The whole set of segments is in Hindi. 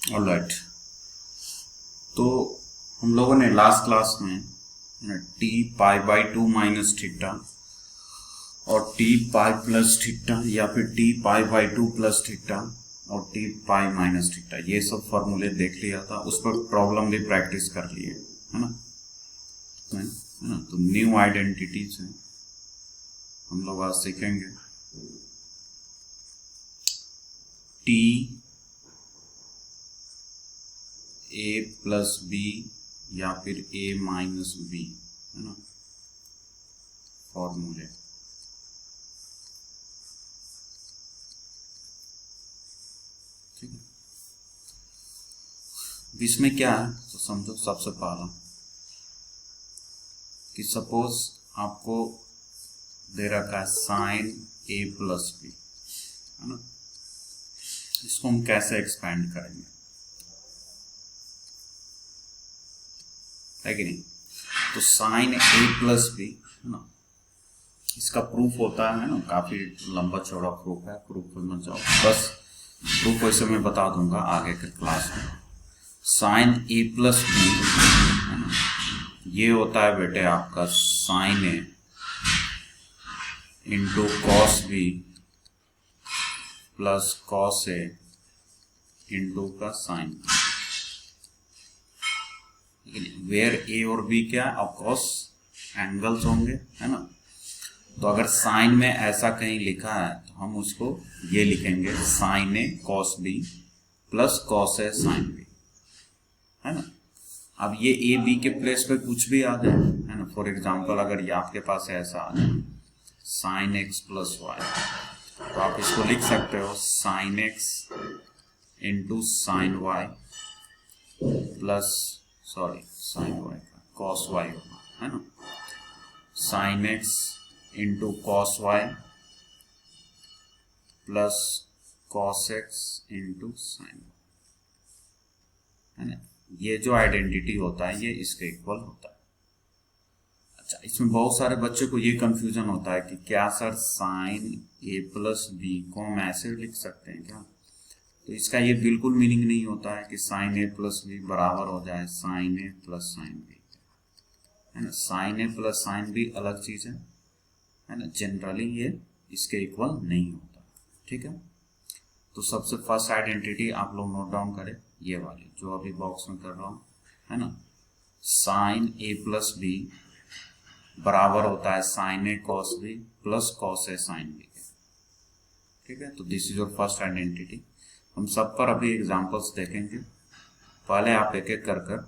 ऑलराइट, तो हम लोगों ने लास्ट क्लास में T pi by two minus theta और टी पाई प्लस थीटा या फिर T pi by two plus theta और टी पाई माइनस थीटा ये सब फॉर्मूले देख लिया था। उस पर प्रॉब्लम भी प्रैक्टिस कर लिए, है ना। तो न्यू आइडेंटिटीज हैं हम लोग आज सीखेंगे। टी ए प्लस बी या फिर ए माइनस बी, है ना, फॉर्मूले। ठीक है, इसमें क्या है तो समझो। सबसे पहला कि सपोज आपको दे रखा है साइन ए प्लस बी, है ना। इसको हम कैसे एक्सपेंड करेंगे, है कि नहीं। तो साइन ए प्लस बी, है ना, इसका प्रूफ होता है ना, काफी लंबा चौड़ा प्रूफ है। प्रूफ में मत जाओ, बस प्रूफ वैसे मैं बता दूंगा आगे के क्लास में। साइन ए प्लस बी, है ना, ये होता है बेटे आपका sine A into cos B plus cos A into का साइन। वेयर ए और बी क्या ऑफ कोर्स एंगल्स होंगे, है ना। तो अगर साइन में ऐसा कहीं लिखा है तो हम उसको ये लिखेंगे sign A cos B plus cos A sine B, है ना। अब ये ए बी के प्लेस पे कुछ भी आ जाए, है ना। फॉर एग्जांपल अगर ये आपके पास ऐसा आ जाए साइन एक्स प्लस वाई, तो आप इसको लिख सकते हो sine X into sine Y plus sine Y का कॉस वाई होगा, है ना। Sine X into cos Y plus cos X into sine, है ना। ये जो आइडेंटिटी होता है ये इसके इक्वल होता है। अच्छा, इसमें बहुत सारे बच्चों को ये कंफ्यूजन होता है कि क्या सर साइन ए प्लस बी को हम ऐसे लिख सकते हैं क्या। तो इसका ये बिल्कुल मीनिंग नहीं होता है कि साइन ए प्लस बी बराबर हो जाए साइन ए प्लस साइन बी, है ना। साइन ए प्लस साइन बी अलग चीज है ना। जनरली ये इसके इक्वल नहीं होता, ठीक है। तो सबसे फर्स्ट आइडेंटिटी आप लोग नोट डाउन करें, ये वाली जो अभी बॉक्स में कर रहा हूं, है ना। साइन ए प्लस बी बराबर होता है sine A cos B plus cos A sine B, ठीक है। तो this is your first identity. हम सब पर अभी एग्जांपल्स देखेंगे, पहले आप एक एक कर,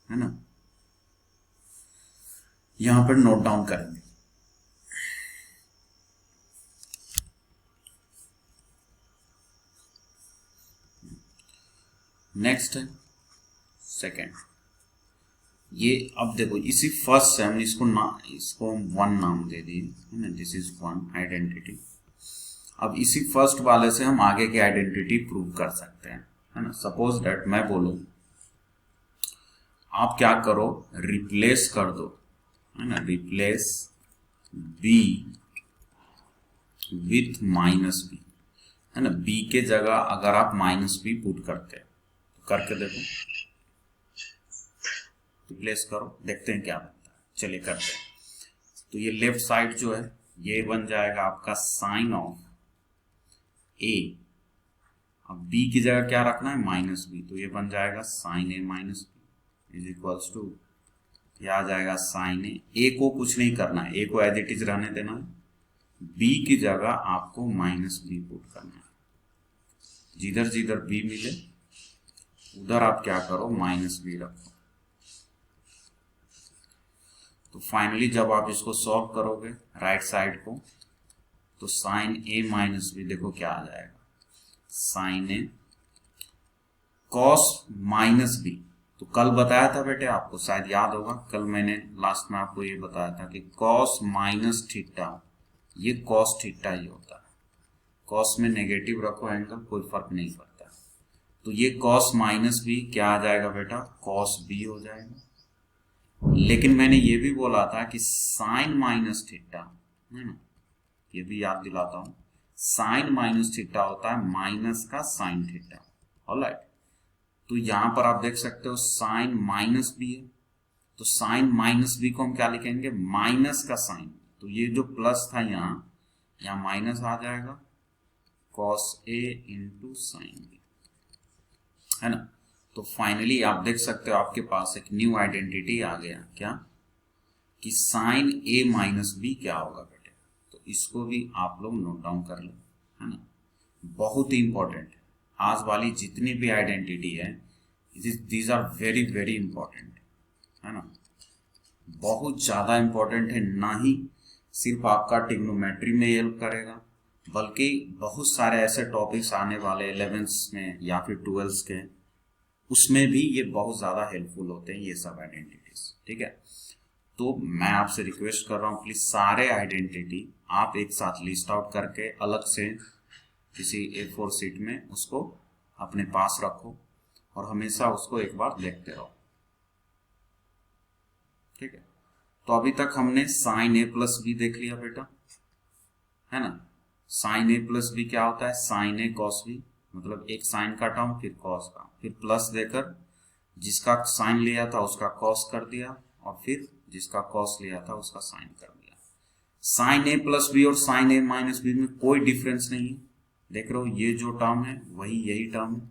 है ना, यहां पर नोट डाउन करेंगे। नेक्स्ट है सेकेंड। ये अब देखो इसी फर्स्ट से हम इसको वन नाम दे दिए, है ना। This is one identity. अब इसी फर्स्ट वाले से हम आगे की आइडेंटिटी प्रूव कर सकते हैं, है ना। सपोज दैट मैं बोलूं आप क्या करो रिप्लेस कर दो, है ना, replace B with minus B, है ना। बी के जगह अगर आप माइनस बी पुट करते हैं तो करके देखो, रिप्लेस करो, देखते हैं क्या बनता है। चलिए करते हैं। तो ये लेफ्ट साइड जो है ये बन जाएगा आपका साइन ऑफ ए। अब बी की जगह क्या रखना है माइनस बी, तो ये बन जाएगा sine A minus B is equals to, ये आ जाएगा साइन ए को कुछ नहीं करना है, ए को एज इट इज रहने देना है, बी की जगह आपको माइनस बी पुट करना है। जिधर जिधर बी मिले उधर आप क्या करो माइनस बी रखो। तो फाइनली जब आप इसको सॉल्व करोगे राइट साइड को, तो साइन ए माइनस बी देखो क्या आ जाएगा, sine A cos minus B. तो कल बताया था बेटे आपको, शायद याद होगा, कल मैंने लास्ट में आपको ये बताया था कि कॉस माइनस थीटा, ये कॉस थीटा ही होता है। कॉस में नेगेटिव रखो एंगल, कोई फर्क नहीं पड़ता। तो ये कॉस माइनस बी क्या आ जाएगा बेटा, कॉस बी हो जाएगा। लेकिन मैंने ये भी बोला था कि साइन माइनस थीटा, है ना, ये भी याद दिलाता हूं, साइन माइनस थीटा होता है माइनस का साइन थीटा, ऑलराइट। तो यहां पर आप देख सकते हो साइन माइनस बी है, तो साइन माइनस बी को हम क्या लिखेंगे, माइनस का साइन। तो ये जो प्लस था यहाँ माइनस आ जाएगा, cos A into sine B, है ना। तो फाइनली आप देख सकते हो आपके पास एक न्यू आइडेंटिटी आ गया, क्या कि साइन ए माइनस बी क्या होगा बेटे। तो इसको भी आप लोग नोट डाउन कर लो, है ना, बहुत ही इंपॉर्टेंट है। आज वाली जितनी भी आइडेंटिटी है, these are very very important, है ना, बहुत ज्यादा इंपॉर्टेंट है। ना ही सिर्फ आपका ट्रिग्नोमेट्री में हेल्प करेगा, बल्कि बहुत सारे ऐसे टॉपिक्स आने वाले 11th में या फिर 12th के, उसमें भी ये बहुत ज्यादा हेल्पफुल होते हैं ये सब आइडेंटिटीज, ठीक है। तो मैं आपसे रिक्वेस्ट कर रहा हूँ प्लीज सारे आइडेंटिटी आप एक साथ लिस्ट आउट करके अलग से किसी A4 शीट में उसको अपने पास रखो और हमेशा उसको एक बार देखते रहो, ठीक है। तो अभी तक हमने साइन ए प्लस बी देख लिया बेटा, है ना। साइन ए प्लस बी क्या होता है, साइन ए कॉस बी, मतलब एक साइन का टर्म फिर कॉस का, फिर प्लस देकर जिसका साइन लिया था उसका कॉस कर दिया और फिर जिसका कॉस लिया था उसका साइन कर दिया। साइन ए प्लस बी और साइन ए माइनस बी में कोई डिफरेंस नहीं है, देख रहे हो ये जो टर्म है वही यही टर्म है,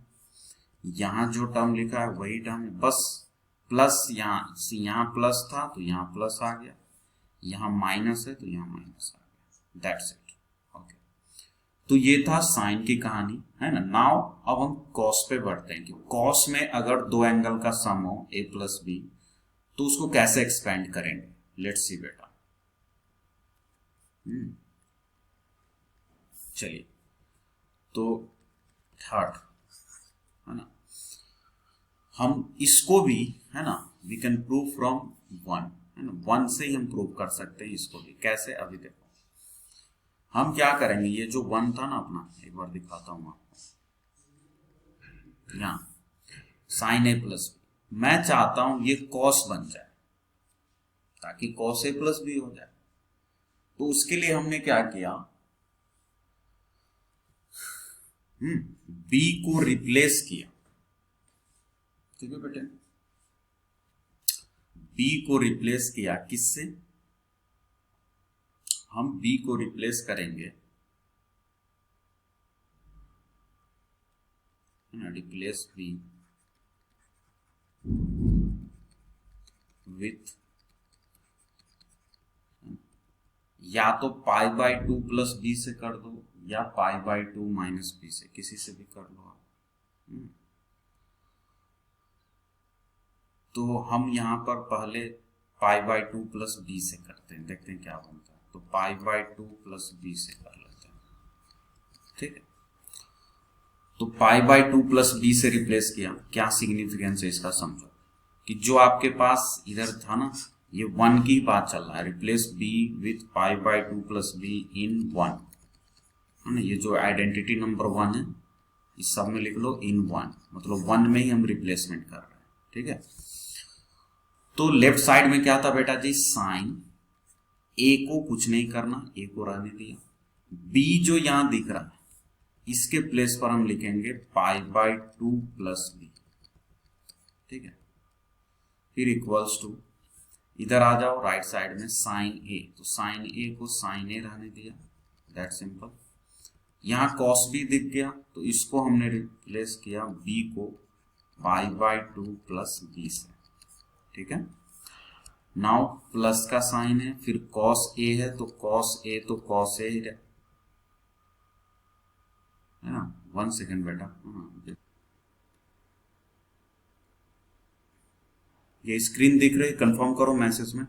यहाँ जो टर्म लिखा है वही टर्म है, बस प्लस यहाँ प्लस था तो यहाँ प्लस आ गया, यहाँ माइनस है तो यहाँ माइनस आ गया, दैट्स इट। ओके, तो ये था साइन की कहानी, है ना। नाउ अब हम कॉस पे बढ़ते हैं कि कॉस में अगर दो एंगल का सम हो ए प्लस बी तो उसको कैसे एक्सपेंड करेंगे, लेट्स सी बेटा। चलिए, तो थर्ड, है ना, हम इसको भी, है ना, we can prove from one, है ना, वन से ही हम प्रूव कर सकते हैं इसको भी। कैसे, अभी देखो हम क्या करेंगे, ये जो वन था ना अपना, एक बार दिखाता हूं आपको, यहाँ साइन ए प्लस बी, मैं चाहता हूं ये कॉस बन जाए ताकि कॉस ए प्लस बी हो जाए। तो उसके लिए हमने क्या किया, बी को रिप्लेस किया, ठीक है बेटे, बी को रिप्लेस किया किससे, हम बी को रिप्लेस करेंगे, रिप्लेस बी विथ, या तो पाई बाय 2 प्लस बी से कर दो या पाई बाय 2 माइनस बी से, किसी से भी कर लो आप। तो हम यहां पर पहले पाई बाय 2 प्लस बी से करते हैं, देखते हैं क्या बनता है। तो पाई बाय 2 प्लस बी से कर लेते हैं, ठीक है। तो पाई बाय 2 प्लस बी से रिप्लेस किया, क्या सिग्निफिकेंस है इसका समझो, कि जो आपके पास इधर था ना, ये वन की बात चल रहा है, replace B with pi by 2 plus be in one, है ना। ये जो आइडेंटिटी नंबर 1 है इस सब में लिख लो इन वन, मतलब 1 में ही हम रिप्लेसमेंट कर रहे हैं, ठीक है। तो लेफ्ट साइड में क्या था बेटा जी, साइन ए को कुछ नहीं करना, ए को रहने दिया, बी जो यहां दिख रहा है इसके प्लेस पर हम लिखेंगे पाई बाय 2 प्लस बी, ठीक है। फिर इक्वल्स टू, इधर आ जाओ राइट साइड में साइन ए, तो साइन ए को साइन ए रहने दिया, दैट सिंपल। यहां कॉस बी दिख गया तो इसको हमने रिप्लेस किया बी को पाई बाय 2 प्लस बी से, ठीक है। नाउ प्लस का साइन है, फिर कॉस ए है तो कॉस ए तो कॉस ए ही है ना। 1 सेकेंड बेटा, ये स्क्रीन दिख रही, कंफर्म करो मैसेज में।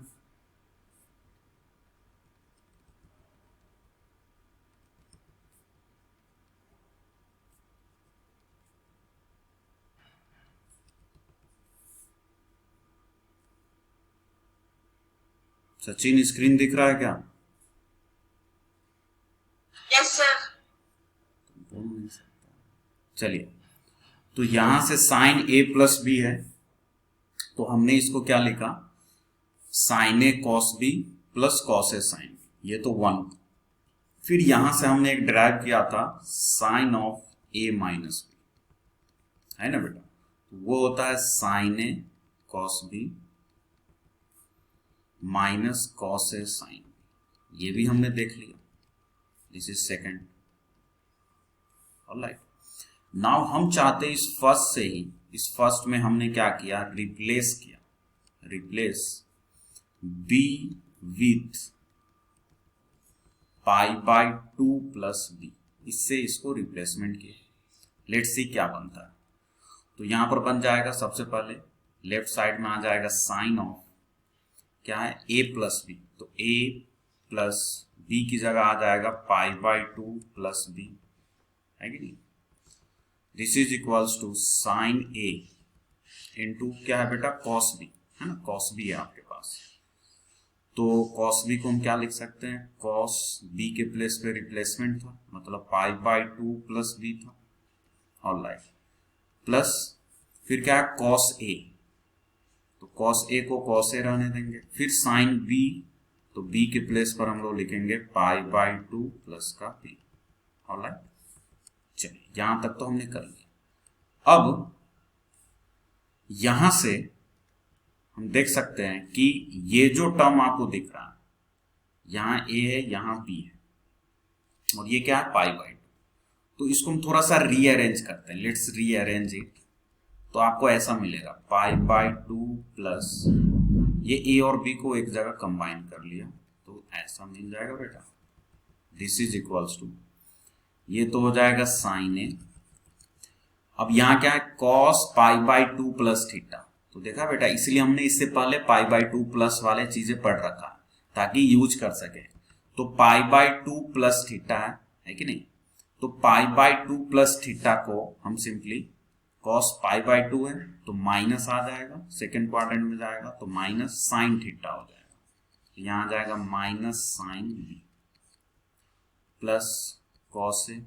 सचिन स्क्रीन दिख रहा है क्या? Yes sir. बोल नहीं सकता, चलिए। तो यहां से साइन ए प्लस बी है तो हमने इसको क्या लिखा, sign A cos B plus cos A sine, ये तो 1। फिर यहां से हमने एक ड्राइव किया था sine of A minus B, है ना बेटा। तो वो होता है sine A cos B minus cos A sine, ये भी हमने देख लिया, this is second. Alright, now हम चाहते हैं इस फर्स्ट से ही, इस फर्स्ट में हमने क्या किया, रिप्लेस किया, replace B with pi by 2 plus B, इससे इसको रिप्लेसमेंट किया। लेट्स सी क्या बनता है। तो यहां पर बन जाएगा, सबसे पहले लेफ्ट साइड में आ जाएगा साइन ऑफ क्या है, ए प्लस बी, तो ए प्लस बी की जगह आ जाएगा पाई बाय 2 प्लस बी, है कि नहीं। This is equals to sine A into क्या है बेटा, कॉस बी, है ना, कॉस बी है आपके पास। तो कॉस बी को हम क्या लिख सकते हैं, कॉस बी के प्लेस पे रिप्लेसमेंट था, मतलब पाई बाय 2 प्लस बी था। ऑलराइट, प्लस फिर क्या है कॉस ए, तो कॉस ए को कॉस ए रहने देंगे, फिर साइन बी, तो बी के प्लेस पर हम लोग लिखेंगे पाई बाय 2 प्लस का बी। ऑलराइट, चलिए यहां तक तो हमने कर लिया। अब यहां से हम देख सकते हैं कि ये जो टर्म आपको दिख रहा है, यहां ए है यहां बी है, और ये क्या है पाई बाय 2, तो इसको हम थोड़ा सा रीअरेंज करते हैं, लेट्स रीअरेंज इट। तो आपको ऐसा मिलेगा पाई बाय 2 प्लस, ये ए और बी को एक जगह कंबाइन कर लिया, तो ऐसा मिल जाएगा बेटा, दिस इज इक्वल्स टू, ये तो हो जाएगा साइन ए। अब यहां क्या है, cos pi by 2 plus theta, तो देखा बेटा, इसलिए हमने इससे पहले पाई बाय 2 प्लस वाले चीजें पढ़ रखा ताकि यूज कर सके। तो पाई बाय 2 प्लस थीटा है कि नहीं, तो पाई बाय 2 प्लस थीटा को हम सिंपली, कॉस पाई बाय 2 है तो माइनस आ जाएगा, सेकेंड क्वाड्रेंट में जाएगा तो माइनस साइन थीटा हो जाएगा, तो यहां आ जाएगा minus sine B plus cos A,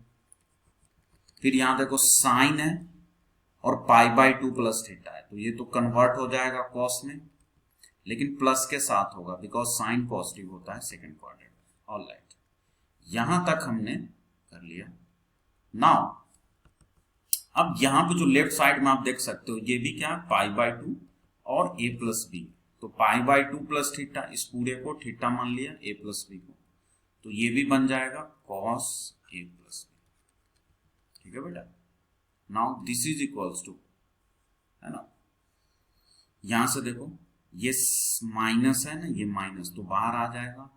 फिर यहां देखो साइन है और पाई बाय 2 प्लस थीटा है, तो ये तो कन्वर्ट हो जाएगा कॉस में, लेकिन प्लस के साथ होगा बिकॉज साइन पॉजिटिव होता है सेकेंड क्वाड्रेंट। ऑलराइट, यहां तक हमने कर लिया। नाउ अब यहां पे जो लेफ्ट साइड में आप देख सकते हो, ये भी क्या है पाई बाय 2 और ए प्लस बी, तो पाई बाय 2 प्लस थीटा, इस पूरे को थीटा मान लिया ए प्लस बी को, तो ये भी बन जाएगा कॉस ए प्लस बी, ठीक है बेटा। Now this is equals to, है ना, यहां से देखो ये माइनस है ना, ये माइनस तो बाहर आ जाएगा,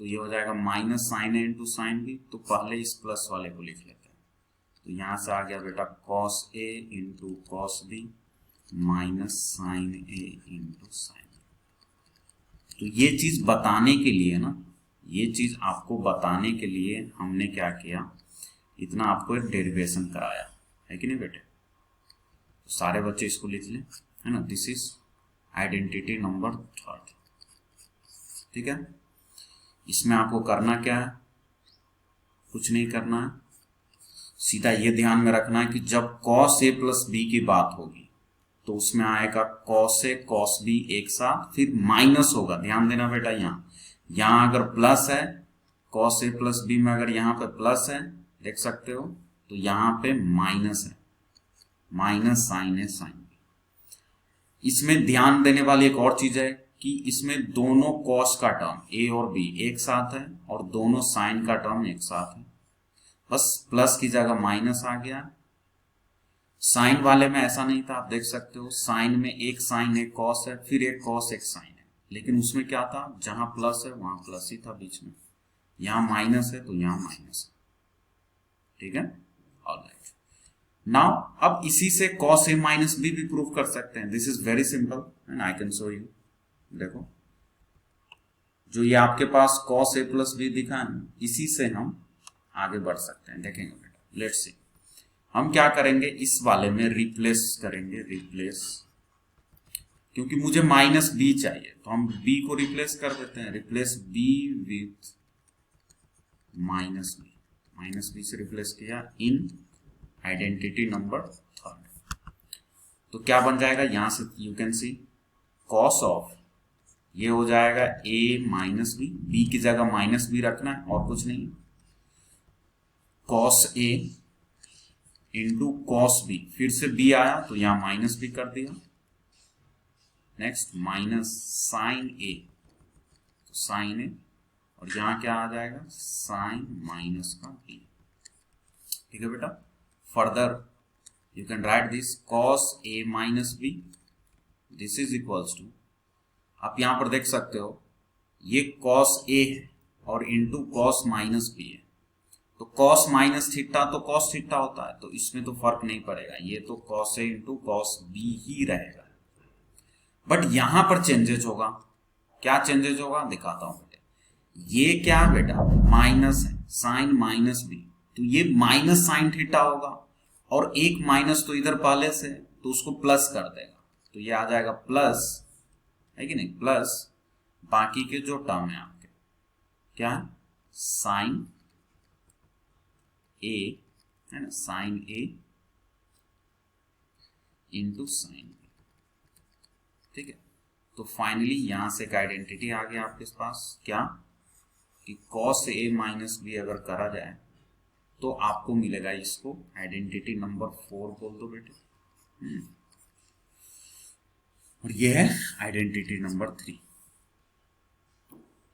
तो ये हो जाएगा minus sine A into sine B, तो पहले इस प्लस वाले को लिख लेते हैं, तो यहां से आ गया बेटा cos A into cos B minus sine A into sine B. तो ये चीज बताने के लिए ना, ये चीज आपको बताने के लिए हमने क्या किया, इतना आपको एक डेरिवेशन कराया, है कि नहीं बेटे। तो सारे बच्चे इसको लिख लें, है ना, दिस इज आइडेंटिटी नंबर 3, ठीक है। इसमें आपको करना क्या है, कुछ नहीं करना है, सीधा ये ध्यान में रखना है कि जब कॉस ए प्लस बी की बात होगी तो उसमें आएगा कॉस ए कॉस बी एक साथ, फिर माइनस होगा, ध्यान देना बेटा, यहां अगर प्लस है कॉस ए प्लस बी में, अगर यहां पे प्लस है देख सकते हो, तो यहां पे माइनस है, माइनस साइन ए साइन बी। इसमें ध्यान देने वाली एक और चीज है कि इसमें दोनों कॉस का टर्म ए और बी एक साथ है और दोनों साइन का टर्म एक साथ है, बस प्लस की जगह माइनस आ गया। साइन वाले में ऐसा नहीं था, आप देख सकते हो साइन में एक साइन एक कॉस है, फिर एक कॉस एक साइन है, लेकिन उसमें क्या था, जहां प्लस है वहां प्लस ही था बीच में, यहां माइनस है तो यहां माइनस है, ठीक है। ऑलराइट, नाउ अब इसी से कॉस ए माइनस बी भी प्रूव कर सकते हैं, this is very simple and I can show you. देखो जो ये आपके पास कॉस ए प्लस बी दिखा है, इसी से हम आगे बढ़ सकते हैं, देखेंगे बेटा। लेट्स सी, हम क्या करेंगे, इस वाले में रिप्लेस करेंगे, रिप्लेस, क्योंकि मुझे माइनस बी चाहिए तो हम बी को रिप्लेस कर देते हैं, replace B with minus B, minus B से रिप्लेस किया इन आइडेंटिटी नंबर 3। तो क्या बन जाएगा, यहां से you can see cos of, ये हो जाएगा ए माइनस बी, बी की जगह माइनस बी रखना है और कुछ नहीं, cos A into cos B, फिर से बी आया तो यहां माइनस भी कर दिया। नेक्स्ट माइनस साइन ए, तो साइन ए, और यहां क्या आ जाएगा साइन माइनस का बी। ठीक है बेटा। Further you can write this cos A minus B, this is equals to, आप यहां पर देख सकते हो ये कॉस ए है और इंटू कॉस माइनस बी है, तो कॉस माइनस थीटा तो कॉस थीटा होता है, तो इसमें तो फर्क नहीं पड़ेगा, ये तो cos A into cos B ही रहेगा। बट यहां पर चेंजेस होगा, क्या चेंजेस होगा दिखाता हूं बेटे। ये क्या है बेटा माइनस है, साइन माइनस बी, तो ये माइनस साइन थीटा होगा, और एक माइनस तो इधर पहले से, तो उसको प्लस कर देगा, तो ये आ जाएगा प्लस, है कि नहीं, प्लस बाकी के जो टर्म है आपके क्या है साइन ए, है ना, sign A into sine B. ठीक है, तो फाइनली यहां से एक आइडेंटिटी आ गया आपके पास, क्या कि कॉस ए माइनस बी अगर करा जाए तो आपको मिलेगा, इसको आइडेंटिटी नंबर 4 बोल दो बेटे, और यह है आइडेंटिटी नंबर 3।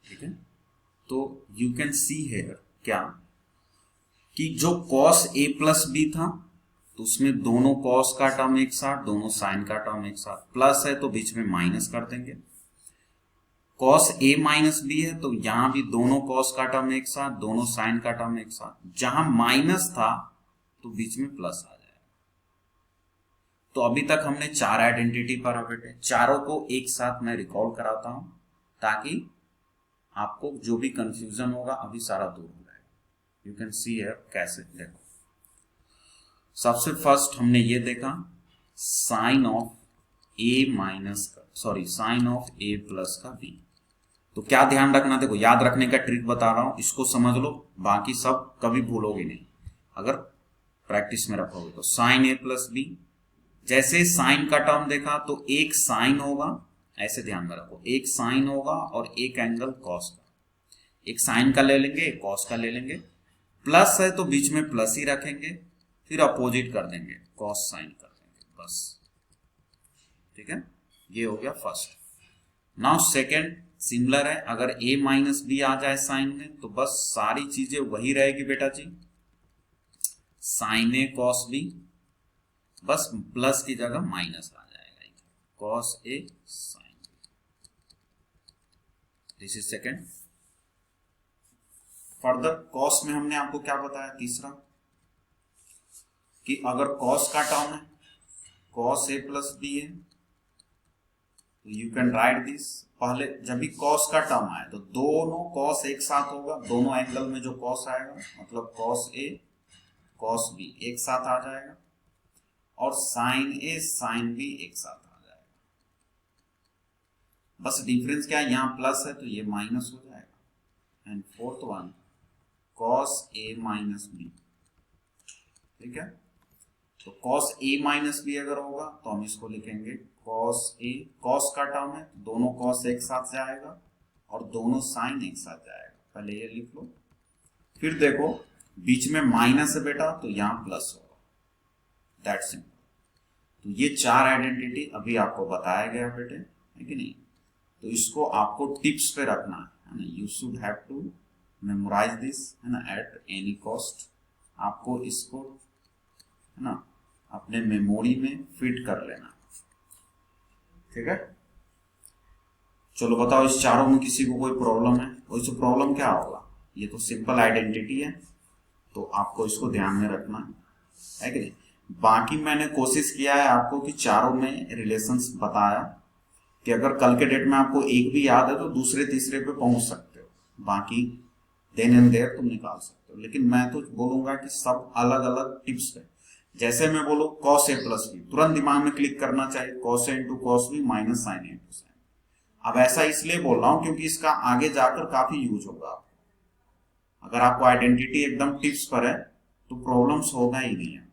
ठीक है, तो यू कैन सी हेयर क्या कि जो cos a प्लस बी था तो उसमें दोनों cos का टर्म एक साथ, दोनों साइन का टर्म एक साथ, प्लस है तो बीच में माइनस कर देंगे। cos a माइनस बी है तो यहां भी दोनों cos का टर्म एक साथ, दोनों साइन का टर्म एक साथ, जहां माइनस था तो बीच में प्लस आ जाएगा। तो अभी तक हमने 4 आइडेंटिटी पर बेटे, चारों को एक साथ मैं रिकॉल कराता हूं ताकि आपको जो भी कंफ्यूजन होगा अभी सारा दूर हो जाएगा। यू कैन सी हियर कैसे, देखो सबसे फर्स्ट हमने ये देखा साइन ऑफ ए माइनस का, sorry sine of A plus का बी। तो क्या ध्यान रखना, देखो याद रखने का ट्रिक बता रहा हूं, इसको समझ लो, बाकी सब कभी भूलोगे नहीं अगर प्रैक्टिस में रखोगे। तो साइन ए प्लस बी, जैसे साइन का टर्म देखा तो एक साइन होगा, ऐसे ध्यान में रखो, एक साइन होगा और एक एंगल कॉस का, एक साइन का ले लेंगे एक कॉस का ले लेंगे, प्लस है तो बीच में प्लस ही रखेंगे, फिर अपोजिट कर देंगे कॉस साइन कर देंगे, बस। ठीक है, ये हो गया फर्स्ट। नाउ सेकेंड सिमिलर है, अगर a माइनस बी आ जाए साइन में तो बस सारी चीजें वही रहेगी बेटा जी, साइन ए कॉस बी, बस प्लस की जगह माइनस आ जाएगा, cos A sine B. This is second. Further cos में हमने आपको क्या बताया, तीसरा कि अगर कॉस का टर्म है कॉस ए प्लस बी है तो यू कैन राइट दिस, पहले जब भी कॉस का टर्म आए तो दोनों कॉस एक साथ होगा, दोनों एंगल में जो कॉस आएगा मतलब कॉस ए कॉस बी एक साथ आ जाएगा, और साइन ए साइन बी एक साथ आ जाएगा। बस डिफरेंस क्या है, यहां प्लस है तो ये माइनस हो जाएगा। And fourth one cos A minus B. ठीक है, तो कॉस ए माइनस बी अगर होगा तो हम इसको लिखेंगे कॉस ए, कॉस का टर्म है तो दोनों कॉस एक साथ जाएगा और दोनों साइन एक साथ जाएगा, पहले ये लिख लो। फिर देखो बीच में माइनस है बेटा तो यहां प्लस होगा, दैट सिंपल। तो ये 4 आइडेंटिटी अभी आपको बताया गया बेटे, है कि नहीं, तो इसको आपको टिप्स पे रखना है ना, you should have to memorise this, है ना, एट एनी कॉस्ट। आपको इसको है ना अपने मेमोरी में फिट कर लेना। ठीक है, चलो बताओ इस चारों में किसी को कोई प्रॉब्लम है? वैसे प्रॉब्लम क्या होगा, ये तो सिंपल आइडेंटिटी है तो आपको इसको ध्यान में रखना है कि नहीं। बाकी मैंने कोशिश किया है आपको कि चारों में रिलेशंस बताया कि अगर कल के डेट में आपको एक भी याद है तो दूसरे तीसरे पे पहुंच सकते हो, बाकी देन एंड देयर तुम निकाल सकते हो, लेकिन मैं तो बोलूंगा कि सब अलग अलग टिप्स पे। जैसे मैं बोलूं कॉस ए प्लस बी, तुरंत दिमाग में क्लिक करना चाहिए cos A into cos B minus sine A into sine. अब ऐसा इसलिए बोल रहा हूं क्योंकि इसका आगे जाकर काफी यूज होगा आपको। अगर आपको आइडेंटिटी एकदम टिप्स पर है तो प्रॉब्लम्स होगा ही नहीं है।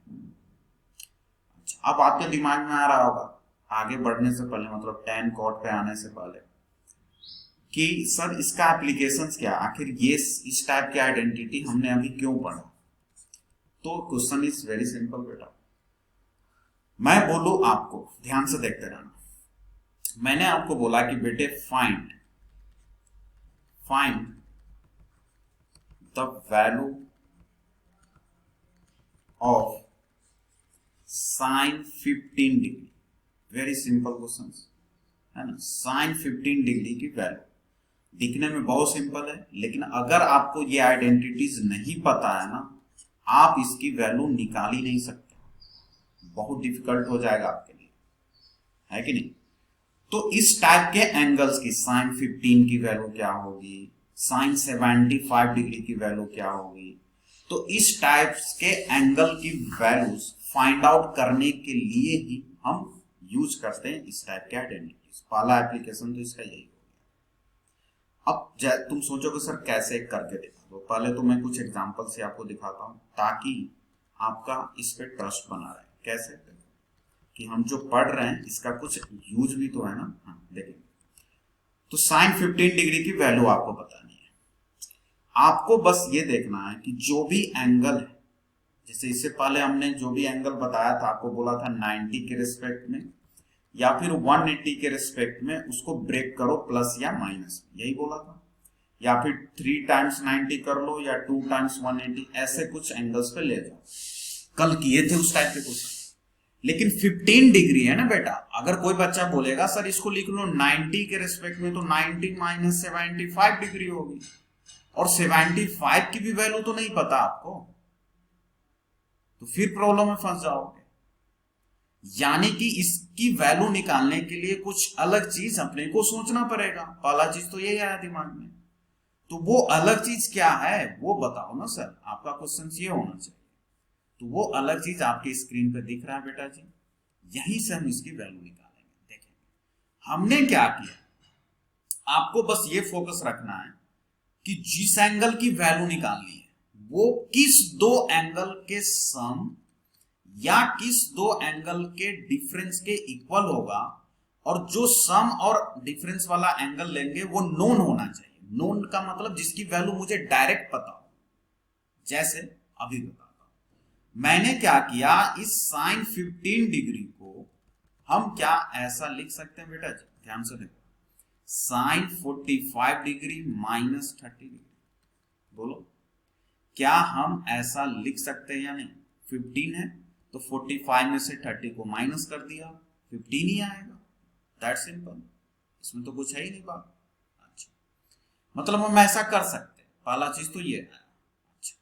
अच्छा, अब आपके दिमाग में आ रहा होगा आगे बढ़ने से पहले, मतलब tan cot पे आने से पहले, कि सर इसका एप्लीकेशंस क्या, आखिर ये इस टाइप की आइडेंटिटी हमने अभी क्यों पढ़ा। तो क्वेश्चन इज वेरी सिंपल बेटा। मैं बोलूं आपको, ध्यान से देखते रहना, मैंने आपको बोला कि बेटे find the value of sine 15 degree. Very simple question है ना। साइन 15 डिग्री की वैल्यू दिखने में बहुत सिंपल है, लेकिन अगर आपको ये आइडेंटिटीज नहीं पता है ना, आप इसकी वैल्यू निकाल ही नहीं सकते, बहुत डिफिकल्ट हो जाएगा आपके लिए, है कि नहीं। तो इस टाइप के एंगल्स की साइन 15 की वैल्यू क्या होगी, साइन 75 डिग्री की वैल्यू क्या होगी, तो इस टाइप के एंगल की वैल्यूज फाइंड आउट करने के लिए ही हम यूज करते हैं इस टाइप के आइडेंटिटीज। पहला एप्लीकेशन तो इसका यही हो गया। अब तुम सोचोगे सर कैसे करके देखा, तो पहले तो मैं कुछ एग्जांपल से आपको दिखाता हूं ताकि आपका इस पे ट्रस्ट बना रहे। कैसे कि हम जो पढ़ रहे हैं इसका कुछ यूज भी तो है ना। हाँ देखिए, तो साइन 15 डिग्री की वैल्यू आपको बतानी है। आपको बस ये देखना है कि जो भी एंगल है, जैसे इससे पहले हमने जो भी एंगल बताया था आपको बोला था 90 के रिस्पेक्ट में या फिर 180 के रिस्पेक्ट में, उसको ब्रेक करो प्लस या माइनस, यही बोला था। या फिर 3 टाइम्स 90 कर लो या 2 टाइम्स 180, ऐसे कुछ एंगल्स पे ले जाओ। कल किए थे उस टाइप के क्वेश्चन। लेकिन 15 डिग्री है ना बेटा, अगर कोई बच्चा बोलेगा सर इसको लिख लो 90 के रिस्पेक्ट में, तो 90 माइनस 75 डिग्री होगी, और 75 की भी वैल्यू तो नहीं पता आपको, तो फिर प्रॉब्लम में फंस जाओगे। यानी कि इसकी वैल्यू निकालने के लिए कुछ अलग चीज अपने को सोचना पड़ेगा। पहला चीज तो यही आया दिमाग में, तो वो अलग चीज क्या है वो बताओ ना सर, आपका क्वेश्चन ये होना चाहिए। तो वो अलग चीज आपके स्क्रीन पे दिख रहा है बेटा जी, यही से हम इसकी वैल्यू निकालेंगे। देखेंगे हमने क्या किया, आपको बस ये फोकस रखना है कि जिस एंगल की वैल्यू निकालनी है वो किस दो एंगल के सम या किस दो एंगल के डिफरेंस के इक्वल होगा, और जो सम और डिफरेंस वाला एंगल लेंगे वो नोन होना चाहिए। नोन का मतलब जिसकी वैल्यू मुझे डायरेक्ट पता हो। जैसे अभी बताता हूं, मैंने क्या किया, इस साइन 15 डिग्री को हम क्या ऐसा लिख सकते हैं बेटा जी, ध्यान से देखो, साइन 45 डिग्री माइनस 30 डिग्री, बोलो क्या हम ऐसा लिख सकते हैं या नहीं। 15 है तो 45 में से 30 को माइनस कर दिया, 15 ही आएगा। दैट सिंपल, इसमें तो कुछ है ही नहीं बात। अच्छा, मतलब हम ऐसा कर सकते हैं, पहला चीज तो ये है। अच्छा,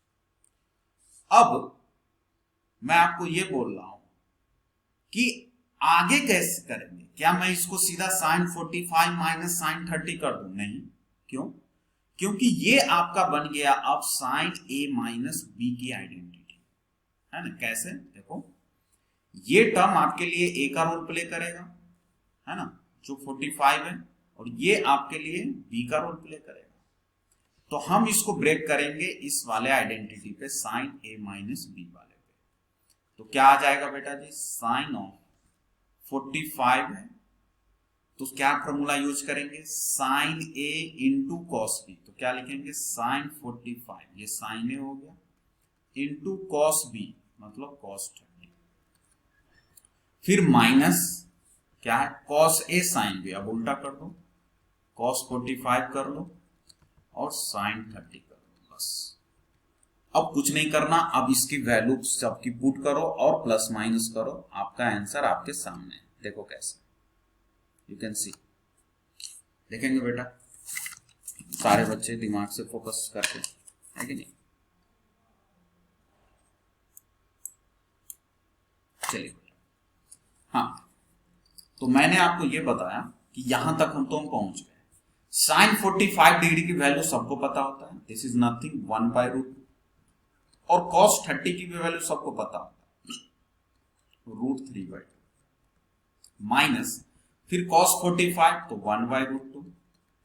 अब मैं आपको ये बोल रहा हूं कि आगे कैसे करेंगे। क्या मैं इसको सीधा साइन 45 माइनस साइन 30 कर दूं? नहीं, क्यों? क्योंकि ये आपका बन गया अब साइन ए माइनस बी की आइडेंटिटी, है ना। कैसे देखो, ये टर्म आपके लिए ए का रोल प्ले करेगा, है ना, जो 45 है, और ये आपके लिए बी का रोल प्ले करेगा। तो हम इसको ब्रेक करेंगे इस वाले आइडेंटिटी पे, साइन ए माइनस बी वाले पे। तो क्या आ जाएगा बेटा जी, साइन ऑफ 45 है तो क्या फॉर्मूला यूज करेंगे, sign A into cos B. तो क्या लिखेंगे, साइन 45, ये साइन ए हो गया, इंटू कॉस बी मतलब कॉस 30, फिर माइनस क्या है, कॉस ए साइन बी। अब उल्टा कर दो, कॉस 45 कर लो और साइन 30 कर लो, बस। अब कुछ नहीं करना, अब इसकी वैल्यू सबकी पुट करो और प्लस माइनस करो, आपका आंसर आपके सामने है। देखो कैसे, यू कैन सी। देखेंगे बेटा सारे बच्चे दिमाग से फोकस करके, है कि नहीं। चलिए, हाँ, तो मैंने आपको ये बताया कि यहां तक हम पहुंच गए। साइन 45 डिग्री की वैल्यू सबको पता होता है, दिस इज नथिंग 1/√2, और कॉस 30 की भी वैल्यू सबको पता होता है, √3/2, माइनस फिर कॉस 45 तो 1/√2,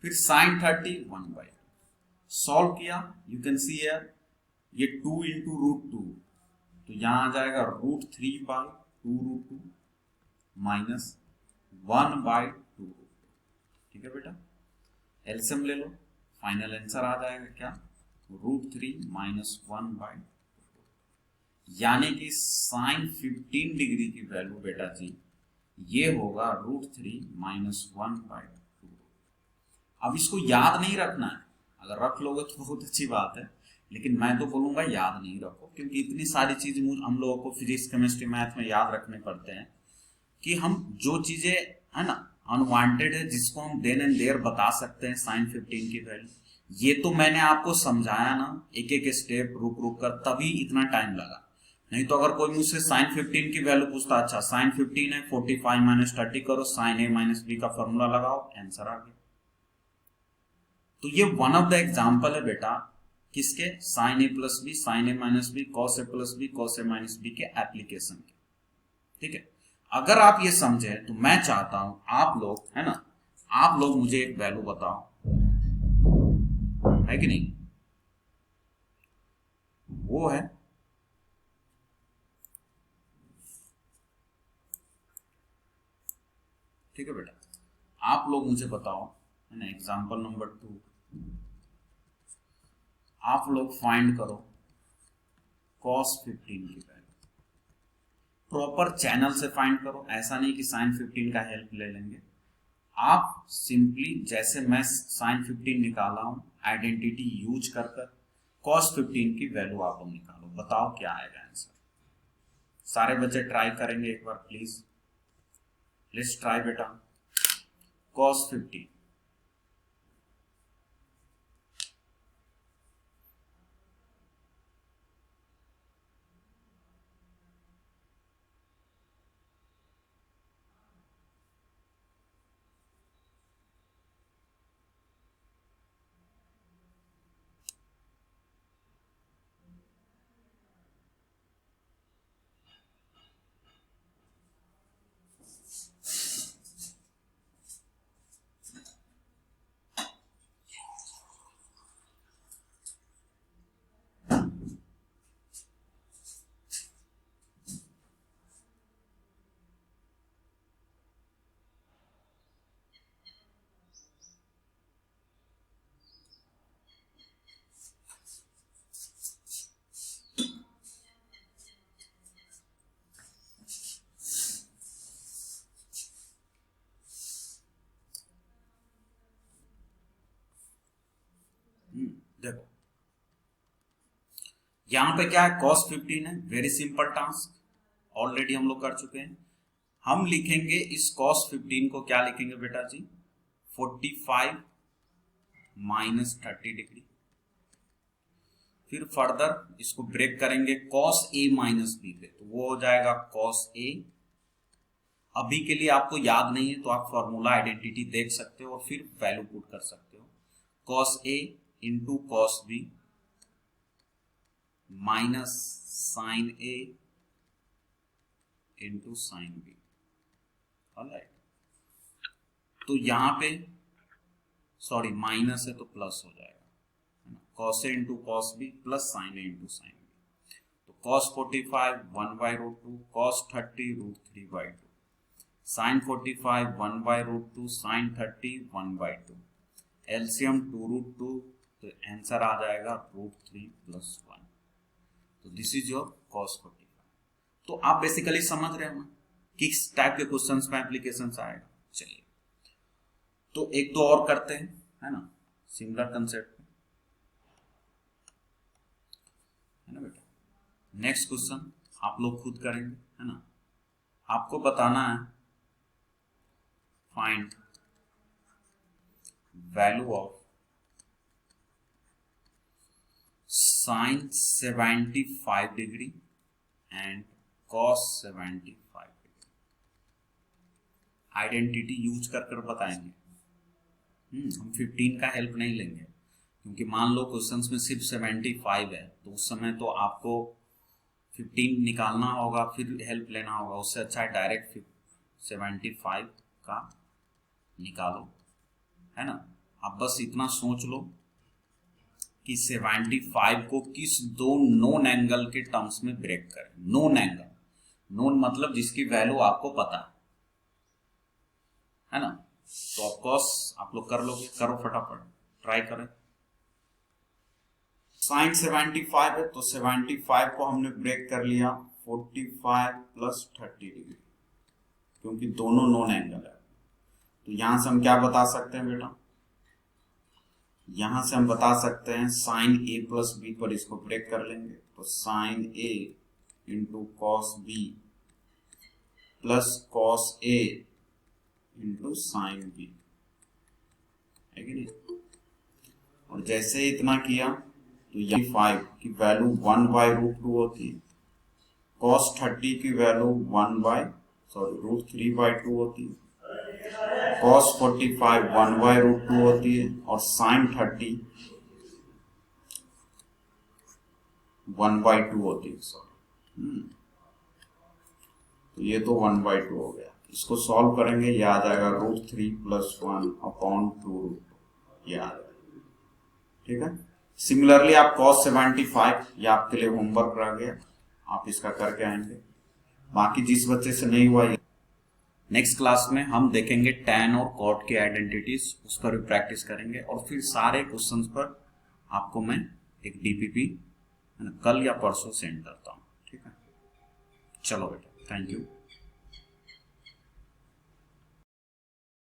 फिर साइन 30 1/2। सॉल्व किया, यू कैन सी हियर, ये 2 इंटू √2, तो यहां आ जाएगा √3/2√2 माइनस 1/2। ठीक है बेटा, एलसीएम ले लो, फाइनल आंसर आ जाएगा क्या, √3 माइनस 1/2। यानी कि साइन 15 डिग्री की वैल्यू बेटा जी ये होगा √3 - 1/2। अब इसको याद नहीं रखना है, अगर रख लोगे तो बहुत अच्छी बात है, लेकिन मैं तो बोलूंगा याद नहीं रखो, क्योंकि इतनी सारी चीज हम लोगों को फिजिक्स केमिस्ट्री मैथ में याद रखने पड़ते हैं कि हम जो चीजें है ना अनवांटेड है जिसको हम देन एंड देयर बता सकते हैं साइन 15 की वैल्यू, ये तो मैंने आपको समझाया ना एक एक स्टेप रुक रुक कर, तभी इतना टाइम लगा। नहीं तो अगर कोई मुझसे साइन 15 की वैल्यू पूछता, अच्छा साइन 15 है 45 - 30 करो, साइन a - b का फॉर्मूला लगाओ, आंसर आ गया। तो ये वन ऑफ द एग्जाम्पल है बेटा किसके, sine a + b, sine a - b, cos a + b, cos a - b के एप्लीकेशन के। ठीक है, अगर आप ये समझे तो मैं चाहता हूं आप लोग है ना, आप लोग मुझे एक वैल्यू बताओ, है कि नहीं, वो है ठीक है बेटा, आप लोग मुझे बताओ है ना, एग्जांपल नंबर 2 आप लोग फाइंड करो cos 15 की वैल्यू। प्रॉपर चैनल से फाइंड करो, ऐसा नहीं कि साइन 15 का हेल्प ले लेंगे। आप सिंपली जैसे मैं साइन 15 निकाला हूं आइडेंटिटी यूज कर कर cos 15 की वैल्यू आप लोग निकालो, बताओ क्या आएगा आंसर। सारे बच्चे ट्राई करेंगे एक बार प्लीज, लेट्स ट्राई बेटा। cos 15 देखो यहां पे क्या है, cos 15 है, वेरी सिंपल टास्क ऑलरेडी हम लोग कर चुके हैं। हम लिखेंगे इस cos 15 को, क्या लिखेंगे बेटा जी, 45 - 30 डिग्री। फिर फर्दर इसको ब्रेक करेंगे cos a - b पे, तो वो हो जाएगा cos a। अभी के लिए आपको याद नहीं है तो आप फॉर्मूला आइडेंटिटी देख सकते हो और फिर वैल्यू पुट कर सकते हो, cos a into cos b minus sine a into sine b। Alright, तो यहां पे सॉरी माइनस है तो प्लस हो जाएगा, cos a into cos b plus sine a into sine b। तो cos 45 1/√2, cos 30 √3/2, sine 45 1/√2, sine 30 1/2, LCM 2√2, तो आंसर आ जाएगा √3 + 1। तो दिस इज योर cos 45। तो आप बेसिकली समझ रहे हो ना किस टाइप के क्वेश्चंस में एप्लीकेशन आएगा। चलिए तो एक दो और करते हैं, है ना, सिमिलर कंसेप्ट है ना बेटा। नेक्स्ट क्वेश्चन आप लोग खुद करेंगे, है ना, आपको बताना है find value of sine 75 degree and cos 75 degree. Identity use कर कर बताएंगे, हम 15 का हेल्प नहीं लेंगे, क्योंकि मान लो क्वेश्चंस में सिर्फ 75 है तो उस समय तो आपको 15 निकालना होगा फिर हेल्प लेना होगा, उससे अच्छा है डायरेक्ट 75 का निकालो, है ना। आप बस इतना सोच लो कि 75 को किस दो नोन एंगल के टर्म्स में ब्रेक करें। नोन एंगल, नोन मतलब जिसकी वैल्यू आपको पता है ना। तो ऑफकोर्स आप लोग कर लोगे, करो फटाफट ट्राई करें। साइन 75 है तो 75 को हमने ब्रेक कर लिया 45 प्लस 30 डिग्री, क्योंकि दोनों नॉन एंगल है। तो यहां से हम क्या बता सकते हैं बेटा, यहां से हम बता सकते हैं साइन ए प्लस बी पर इसको ब्रेक कर लेंगे, तो sine A into cos B plus cos A into sine B, है कि नहीं। और जैसे ही इतना किया तो यहाँ 5 की वैल्यू 1/√2 होती है, cos 30 की वैल्यू √3/2 होती है, cos 45 1/√2 होती है, और sin 30 1/2 होती है। सॉरी, तो ये तो 1/2 हो गया। इसको सॉल्व करेंगे, ये आ जाएगा √3 + 1/2, ये आ जाएगा। ठीक है। सिमिलरली आप cos 75, ये आपके लिए होमवर्क रह गया, आप इसका करके आएंगे। बाकी जिस बच्चे से नहीं हुआ, नेक्स्ट क्लास में हम देखेंगे tan और cot की आइडेंटिटीज, उस पर भी प्रैक्टिस करेंगे, और फिर सारे क्वेश्चंस पर आपको मैं एक डीपीपी कल या परसों सेंड करता हूँ। ठीक है, चलो बेटा, थैंक यू।